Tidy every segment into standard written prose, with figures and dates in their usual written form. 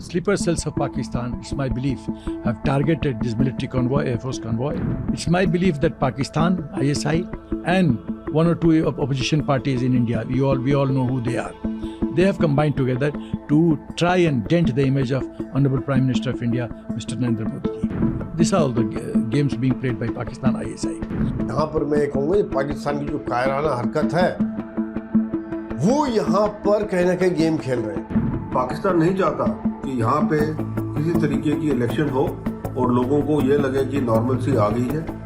sleeper cells of Pakistan, it's my belief, have targeted this military convoy, Air Force convoy. It's my belief that Pakistan, ISI, and one or two opposition parties in India, we all know who they are. They have combined together to try and dent the image of Honorable Prime Minister of India, Mr. Narendra Modi. These are all the games being played by Pakistan ISI. यहाँ पर मैं कहूँगा पाकिस्तान की जो कायराना हरकत है वो यहाँ पर कहीं ना कहीं गेम खेल रहे हैं। पाकिस्तान नहीं चाहता कि यहाँ पे किसी तरीके की इलेक्शन हो और लोगों को ये लगे कि नॉर्मलसी आ गई है।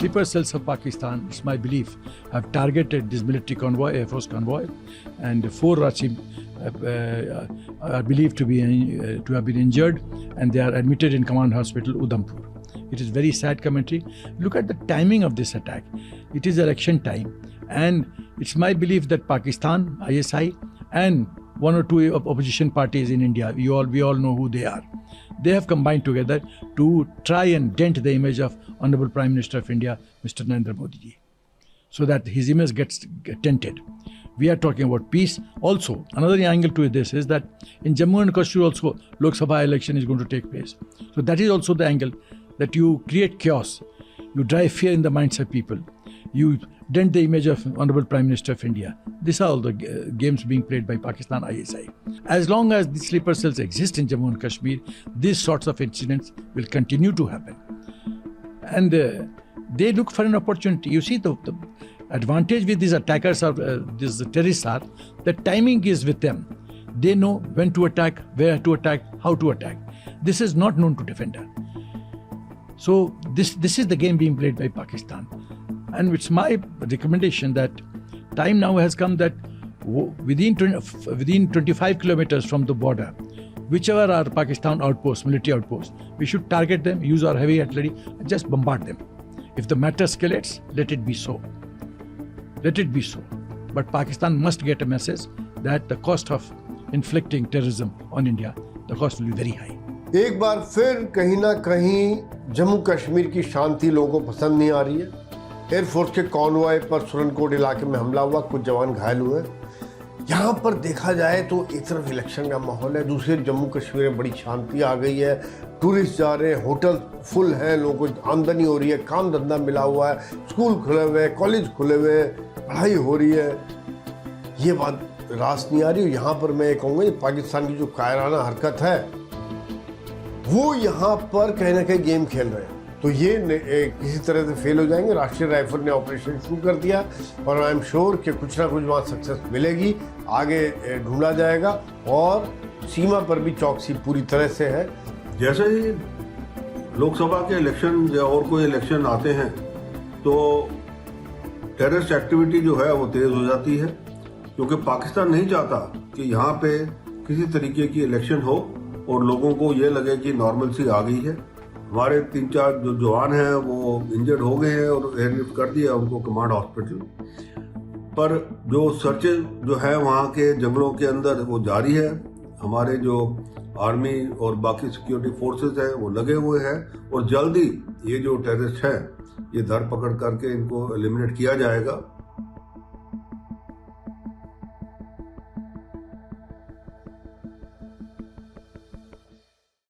Sleeper cells of Pakistan, it's my belief, have targeted this military convoy, Air Force convoy, and 4 Rachim are believed to have been injured, and they are admitted in Command Hospital, Udhampur. It is very sad commentary. Look at the timing of this attack. It is election time, and it's my belief that Pakistan, ISI, and one or two opposition parties in India, we all know who they are. They have combined together to try and dent the image of Honorable Prime Minister of India, Mr. Narendra Modi, so that his image gets dented. We are talking about peace. Also, another angle to this is that in Jammu and Kashmir also Lok Sabha election is going to take place. So that is also the angle that you create chaos, you drive fear in the minds of people, you dent the image of Honorable Prime Minister of India. These are all the games being played by Pakistan ISI. As long as the sleeper cells exist in Jammu and Kashmir, these sorts of incidents will continue to happen. And they look for an opportunity. You see, the advantage with these attackers or these terrorists are the timing is with them. They know when to attack, where to attack, how to attack. This is not known to defender. So this is the game being played by Pakistan. And it's my recommendation that time now has come that within 25 kilometers from the border, whichever are Pakistan outposts, military outposts, we should target them, use our heavy artillery, and just bombard them. If the matter escalates, let it be so. Let it be so. But Pakistan must get a message that the cost of inflicting terrorism on India, the cost will be very high. एक बार फिर कहीं ना कहीं जम्मू कश्मीर की शांति लोगों को पसंद नहीं आ रही है। एयरफोर्स के कॉन्वॉय पर सुरनकोट इलाके में हमला हुआ, कुछ जवान घायल हुए। यहाँ पर देखा जाए तो एक तरफ इलेक्शन का माहौल है, दूसरे जम्मू कश्मीर में बड़ी शांति आ गई है, टूरिस्ट जा रहे हैं, होटल फुल हैं, लोगों को आमदनी हो रही है, काम धंधा मिला हुआ है, स्कूल खुले हुए हैं, कॉलेज खुले हुए हैं, पढ़ाई हो रही है। ये बात रास नहीं आ रही। यहाँ पर मैं कहूँगा पाकिस्तान की जो कायराना हरकत है वो यहाँ पर कहीं ना कहीं गेम खेल रहे हैं, तो ये किसी तरह से फेल हो जाएंगे। राष्ट्रीय राइफल ने ऑपरेशन शुरू कर दिया और आई एम श्योर कि कुछ ना कुछ वहाँ सक्सेस मिलेगी, आगे ढूंढा जाएगा और सीमा पर भी चौकसी पूरी तरह से है। जैसे ही लोकसभा के इलेक्शन या और कोई इलेक्शन आते हैं तो टेररिस्ट एक्टिविटी जो है वो तेज हो जाती है, क्योंकि पाकिस्तान नहीं चाहता कि यहाँ पे किसी तरीके की इलेक्शन हो और लोगों को ये लगे कि नॉर्मलसी आ गई है। हमारे 3-4 जो जवान हैं वो इंजर्ड हो गए हैं और एयरलिफ्ट कर दिया उनको कमांड हॉस्पिटल। पर जो सर्चेज जो है वहाँ के जंगलों के अंदर वो जारी है। हमारे जो आर्मी और बाकी सिक्योरिटी फोर्सेस हैं वो लगे हुए हैं और जल्दी ये जो टेररिस्ट हैं ये धर पकड़ करके इनको एलिमिनेट किया जाएगा।